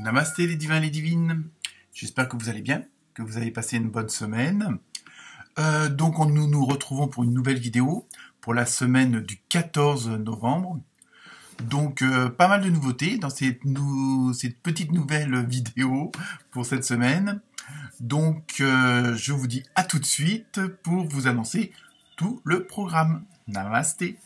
Namasté les divins et les divines, j'espère que vous allez bien, que vous avez passé une bonne semaine. Nous nous retrouvons pour une nouvelle vidéo pour la semaine du 14 novembre. Pas mal de nouveautés dans cette petite nouvelle vidéo pour cette semaine. Je vous dis à tout de suite pour vous annoncer tout le programme. Namasté.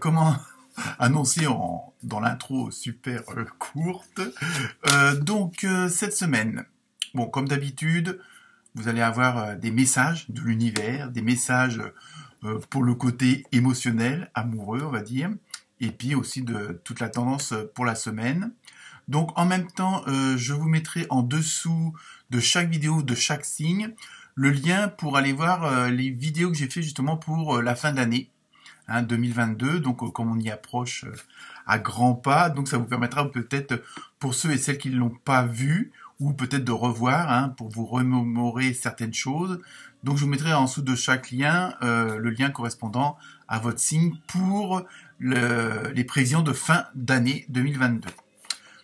Comment annoncer dans l'intro super courte. Cette semaine, bon, comme d'habitude, vous allez avoir des messages de l'univers, des messages pour le côté émotionnel, amoureux, on va dire, et puis aussi de toute la tendance pour la semaine. Donc, en même temps, je vous mettrai en dessous de chaque vidéo, de chaque signe, le lien pour aller voir les vidéos que j'ai fait justement pour la fin d'année. 2022, comme on y approche à grands pas, donc ça vous permettra peut-être, pour ceux et celles qui ne l'ont pas vu, ou peut-être de revoir, pour vous remémorer certaines choses. Donc je vous mettrai en dessous de chaque lien le lien correspondant à votre signe pour les prévisions de fin d'année 2022.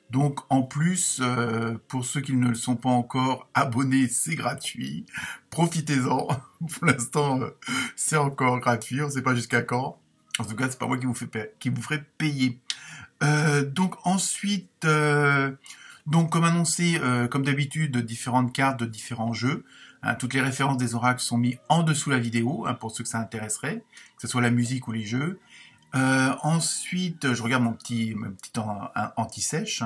Donc en plus, pour ceux qui ne le sont pas encore abonnés, c'est gratuit. Profitez-en. Pour l'instant, c'est encore gratuit. On ne sait pas jusqu'à quand. En tout cas, c'est pas moi qui vous ferai payer. Comme annoncé, comme d'habitude, différentes cartes de différents jeux. Toutes les références des oracles sont mises en dessous la vidéo, pour ceux que ça intéresserait, que ce soit la musique ou les jeux. Ensuite, je regarde mon petit anti-sèche.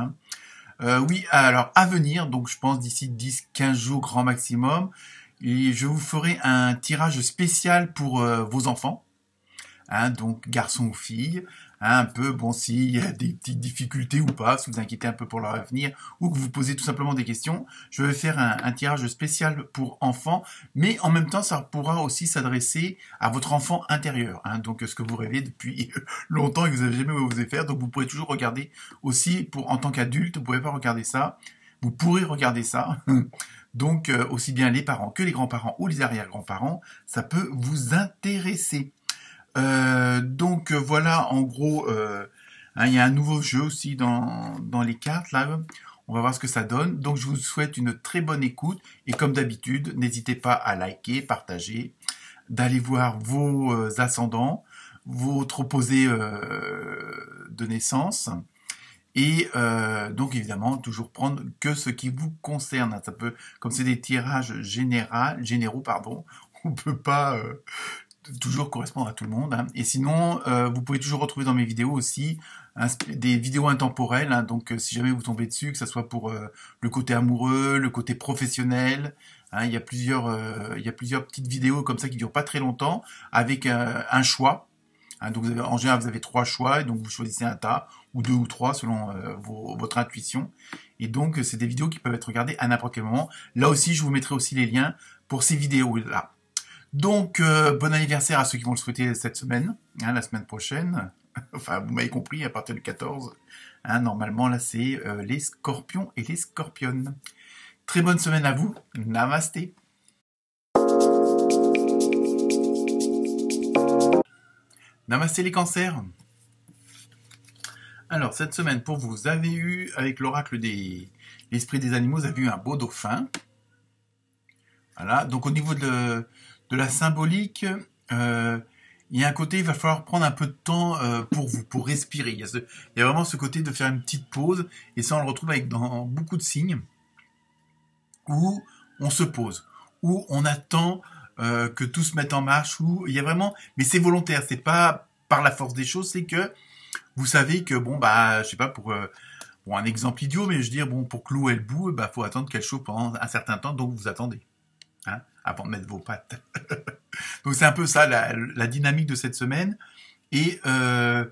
Oui, alors à venir, donc je pense d'ici 10-15 jours grand maximum, et je vous ferai un tirage spécial pour vos enfants, donc garçons ou filles, un peu, bon, s'il y a des petites difficultés ou pas, si vous inquiétez un peu pour leur avenir, ou que vous posez tout simplement des questions, je vais faire un tirage spécial pour enfants, mais en même temps, ça pourra aussi s'adresser à votre enfant intérieur, donc ce que vous rêvez depuis longtemps et que vous n'avez jamais osé faire, donc vous pourrez toujours regarder aussi, en tant qu'adulte, vous pouvez pas regarder ça, vous pourrez regarder ça, donc aussi bien les parents que les grands-parents ou les arrière-grands-parents, ça peut vous intéresser. Voilà, en gros, il y a un nouveau jeu aussi dans les cartes, là. On va voir ce que ça donne. Donc, je vous souhaite une très bonne écoute. Et comme d'habitude, n'hésitez pas à liker, partager, d'aller voir vos ascendants, votre opposé de naissance. Et évidemment, toujours prendre que ce qui vous concerne. Ça peut, comme c'est des tirages généraux, on peut pas toujours correspondre à tout le monde. Et sinon, vous pouvez toujours retrouver dans mes vidéos aussi des vidéos intemporelles. Si jamais vous tombez dessus, que ce soit pour le côté amoureux, le côté professionnel, il y a plusieurs petites vidéos comme ça qui durent pas très longtemps, avec un choix. En général, vous avez 3 choix, et donc vous choisissez un tas, ou 2 ou 3 selon votre intuition. Et donc, c'est des vidéos qui peuvent être regardées à n'importe quel moment. Là aussi, je vous mettrai aussi les liens pour ces vidéos-là. Donc, bon anniversaire à ceux qui vont le souhaiter cette semaine, la semaine prochaine. Enfin, vous m'avez compris, à partir du 14. Normalement, là, c'est les scorpions et les scorpionnes. Très bonne semaine à vous. Namasté. Namasté les cancers. Alors, cette semaine, pour vous, vous avez eu, avec l'oracle de l'esprit des animaux, vous avez eu un beau dauphin. Voilà, donc au niveau de la symbolique, il y a un côté, il va falloir prendre un peu de temps pour vous, pour respirer. Il y a vraiment ce côté de faire une petite pause, et ça on le retrouve dans beaucoup de signes où on se pose, où on attend que tout se mette en marche, où il y a vraiment, mais c'est volontaire, c'est pas par la force des choses, c'est que vous savez que bon bah je sais pas pour un exemple idiot, mais je veux dire bon pour clouer le bout, bah faut attendre qu'elle chauffe pendant un certain temps, donc vous attendez, hein, avant de mettre vos pattes. Donc c'est un peu ça la dynamique de cette semaine. Et en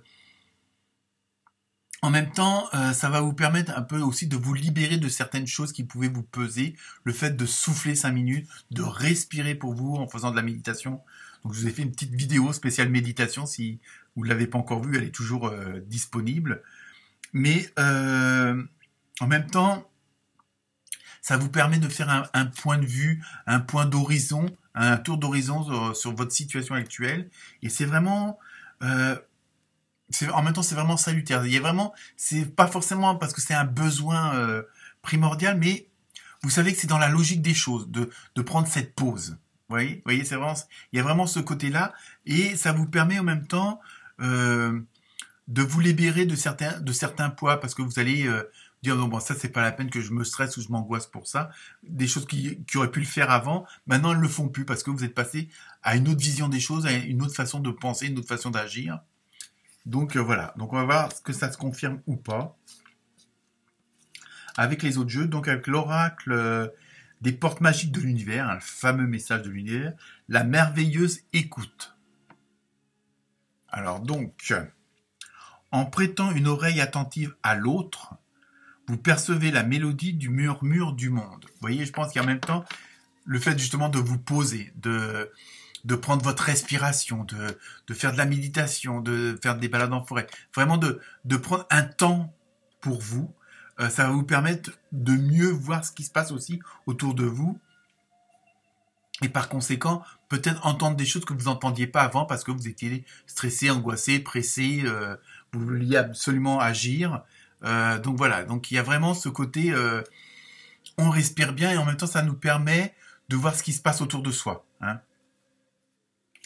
même temps, ça va vous permettre un peu aussi de vous libérer de certaines choses qui pouvaient vous peser. Le fait de souffler 5 minutes, de respirer pour vous en faisant de la méditation. Donc je vous ai fait une petite vidéo spéciale méditation. Si vous ne l'avez pas encore vue, elle est toujours disponible. Mais en même temps, ça vous permet de faire un point de vue, un point d'horizon, un tour d'horizon sur votre situation actuelle. Et c'est vraiment... en même temps, c'est vraiment salutaire. Il y a vraiment... C'est pas forcément parce que c'est un besoin primordial, mais vous savez que c'est dans la logique des choses, de prendre cette pause. Vous voyez, c'est vraiment... Il y a vraiment ce côté-là. Et ça vous permet en même temps... de vous libérer de certains poids, parce que vous allez dire non bon ça c'est pas la peine que je me stresse ou je m'angoisse pour ça, des choses qui auraient pu le faire avant, maintenant elles le font plus parce que vous êtes passé à une autre vision des choses, à une autre façon de penser, une autre façon d'agir. Donc voilà, donc on va voir que ça se confirme ou pas avec les autres jeux. Donc avec l'oracle des portes magiques de l'univers, hein, le fameux message de l'univers, la merveilleuse écoute. Alors donc en prêtant une oreille attentive à l'autre, vous percevez la mélodie du murmure du monde. Vous voyez, je pense qu'il y a en même temps le fait justement de vous poser, de prendre votre respiration, de faire de la méditation, de faire des balades en forêt. Vraiment de prendre un temps pour vous. Ça va vous permettre de mieux voir ce qui se passe aussi autour de vous. Et par conséquent, peut-être entendre des choses que vous n'entendiez pas avant parce que vous étiez stressé, angoissé, pressé, vous vouliez absolument agir. Donc voilà, donc il y a vraiment ce côté, on respire bien et en même temps ça nous permet de voir ce qui se passe autour de soi. Hein.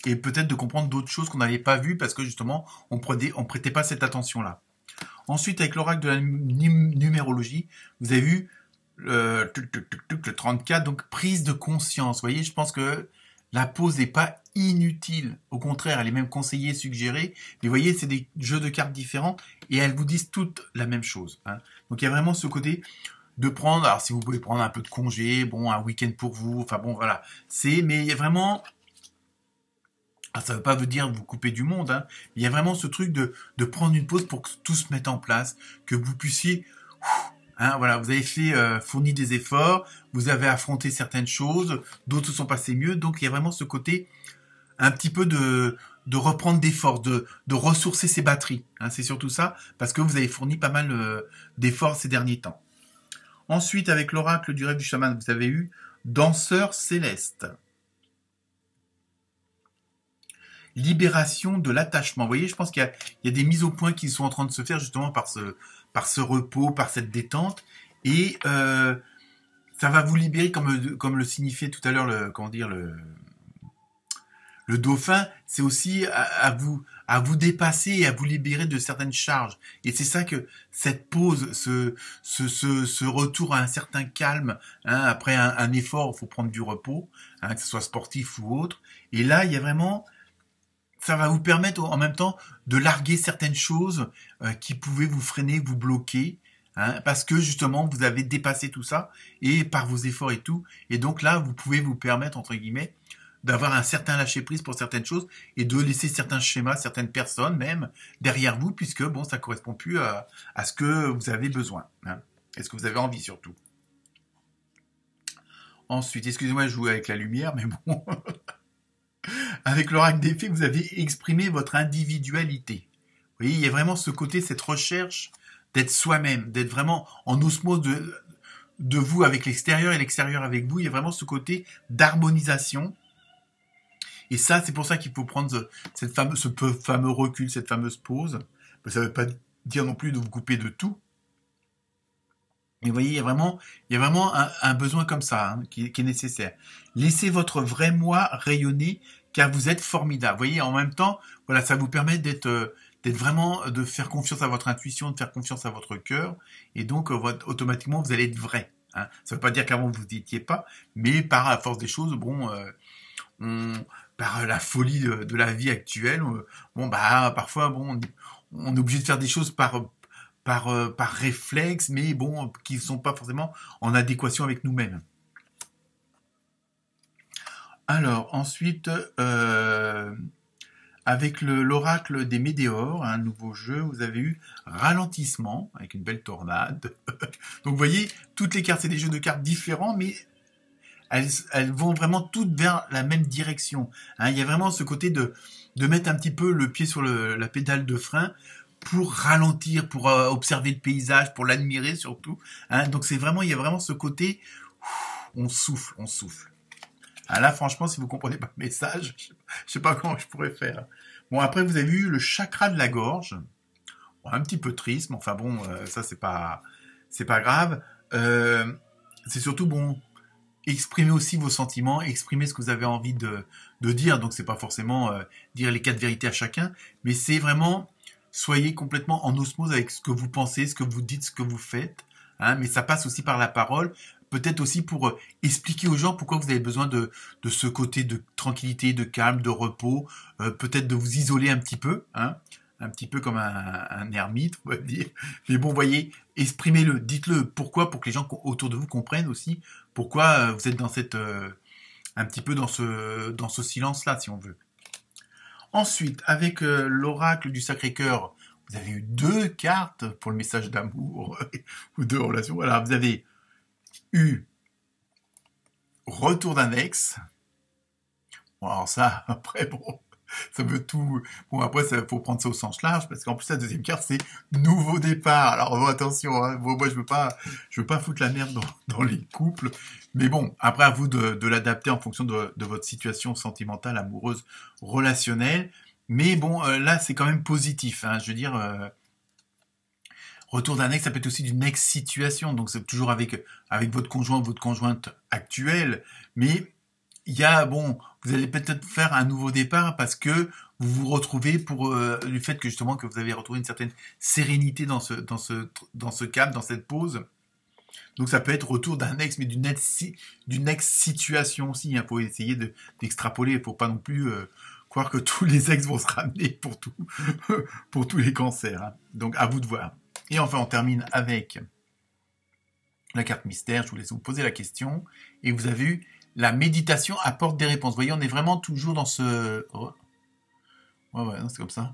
Et peut-être de comprendre d'autres choses qu'on n'avait pas vues parce que justement on prêtait pas cette attention-là. Ensuite, avec l'oracle de la numérologie, vous avez vu le 34, donc prise de conscience. Vous voyez, je pense que la pause n'est pas inutile. Au contraire, elle est même conseillée, suggérée. Mais vous voyez, c'est des jeux de cartes différents et elles vous disent toutes la même chose. Hein. Donc il y a vraiment ce côté de prendre, alors si vous pouvez prendre un peu de congé, bon, un week-end pour vous, enfin bon, voilà. Mais il y a vraiment... Alors, ça ne veut pas vous dire vous couper du monde, hein. Il y a vraiment ce truc de prendre une pause pour que tout se mette en place, que vous puissiez... Hein, voilà, vous avez fourni des efforts, vous avez affronté certaines choses, d'autres se sont passées mieux, donc il y a vraiment ce côté un petit peu de reprendre des forces, de ressourcer ses batteries. Hein, c'est surtout ça, parce que vous avez fourni pas mal d'efforts ces derniers temps. Ensuite, avec l'oracle du rêve du chaman, vous avez eu danseur céleste. Libération de l'attachement. Vous voyez, je pense qu'il y a des mises au point qui sont en train de se faire justement par ce repos, par cette détente. Et ça va vous libérer, comme le signifiait tout à l'heure le dauphin, c'est aussi à vous dépasser et à vous libérer de certaines charges. Et c'est ça que cette pause, ce retour à un certain calme, hein, après un effort, il faut prendre du repos, hein, que ce soit sportif ou autre. Et là, il y a vraiment... Ça va vous permettre en même temps de larguer certaines choses qui pouvaient vous freiner, vous bloquer, hein, parce que justement vous avez dépassé tout ça et par vos efforts et tout. Et donc là, vous pouvez vous permettre, entre guillemets, d'avoir un certain lâcher-prise pour certaines choses et de laisser certains schémas, certaines personnes même derrière vous, puisque bon, ça correspond plus à ce que vous avez besoin, hein, et ce que vous avez envie surtout. Ensuite, excusez-moi, je joue avec la lumière, mais bon... Avec l'oracle des fées, vous avez exprimé votre individualité. Vous voyez, il y a vraiment ce côté, cette recherche d'être soi-même, d'être vraiment en osmose de vous avec l'extérieur et l'extérieur avec vous. Il y a vraiment ce côté d'harmonisation. Et ça, c'est pour ça qu'il faut prendre ce fameux recul, cette fameuse pause. Ça ne veut pas dire non plus de vous couper de tout. Mais vous voyez, il y a vraiment un besoin comme ça, hein, qui est nécessaire. Laissez votre vrai moi rayonner, car vous êtes formidable. Vous voyez, en même temps, voilà, ça vous permet d'être vraiment, de faire confiance à votre intuition, de faire confiance à votre cœur, et donc automatiquement vous allez être vrai. Hein. Ça ne veut pas dire qu'avant vous n'y étiez pas, mais par la force des choses, bon, par la folie de la vie actuelle, bon bah parfois bon, on est obligé de faire des choses par réflexe, mais bon, qui ne sont pas forcément en adéquation avec nous-mêmes. Alors ensuite, avec l'oracle des météores, un nouveau jeu, vous avez eu ralentissement avec une belle tornade. Donc vous voyez, toutes les cartes, c'est des jeux de cartes différents, mais elles vont vraiment toutes vers la même direction. Hein, il y a vraiment ce côté de mettre un petit peu le pied sur la pédale de frein pour ralentir, pour observer le paysage, pour l'admirer surtout. Hein, donc c'est vraiment, il y a vraiment ce côté, on souffle, on souffle. Ah là, franchement, si vous comprenez pas le message, je sais pas comment je pourrais faire. Bon, après, vous avez eu le chakra de la gorge. Bon, un petit peu triste, mais enfin bon, ça c'est pas grave. C'est surtout bon, exprimer aussi vos sentiments, exprimer ce que vous avez envie de dire. Donc c'est pas forcément dire les 4 vérités à chacun, mais c'est vraiment soyez complètement en osmose avec ce que vous pensez, ce que vous dites, ce que vous faites. Hein, mais ça passe aussi par la parole. Peut-être aussi pour expliquer aux gens pourquoi vous avez besoin de ce côté de tranquillité, de calme, de repos, peut-être de vous isoler un petit peu, hein, un petit peu comme un ermite, on va dire. Mais bon, voyez, exprimez-le, dites-le. Pourquoi? Pour que les gens autour de vous comprennent aussi pourquoi vous êtes dans un petit peu dans ce silence-là, si on veut. Ensuite, avec l'oracle du Sacré-Cœur, vous avez eu 2 cartes pour le message d'amour ou de relation. Voilà, vous avez eu retour d'un ex. Bon, alors ça, après, bon, ça veut tout. Bon, après, il faut prendre ça au sens large, parce qu'en plus, la deuxième carte, c'est nouveau départ. Alors, bon, attention, hein, moi, je veux pas foutre la merde dans les couples. Mais bon, après, à vous de l'adapter en fonction de votre situation sentimentale, amoureuse, relationnelle. Mais bon, là, c'est quand même positif. Hein, je veux dire, retour d'un ex, ça peut être aussi d'une ex-situation. Donc, c'est toujours avec votre conjoint ou votre conjointe actuelle. Mais il y a, bon, vous allez peut-être faire un nouveau départ parce que vous vous retrouvez pour le fait que justement que vous avez retrouvé une certaine sérénité dans ce cadre, dans cette pause. Donc ça peut être retour d'un ex, mais d'une ex-situation aussi. Il faut essayer d'extrapoler. Il ne faut pas non plus croire que tous les ex vont se ramener pour tous les cancers. Hein. Donc à vous de voir. Et enfin, on termine avec la carte mystère. Je vous laisse vous poser la question. Et vous avez eu la méditation apporte des réponses. Vous voyez, on est vraiment toujours dans ce... Ouais, c'est comme ça.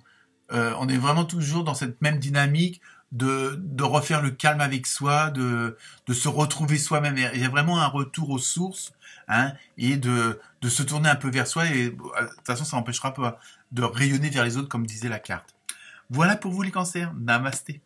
On est vraiment toujours dans cette même dynamique de refaire le calme avec soi, de se retrouver soi-même. Il y a vraiment un retour aux sources, hein, et de se tourner un peu vers soi. Et de toute façon, ça n'empêchera pas de rayonner vers les autres, comme disait la carte. Voilà pour vous les cancers. Namasté.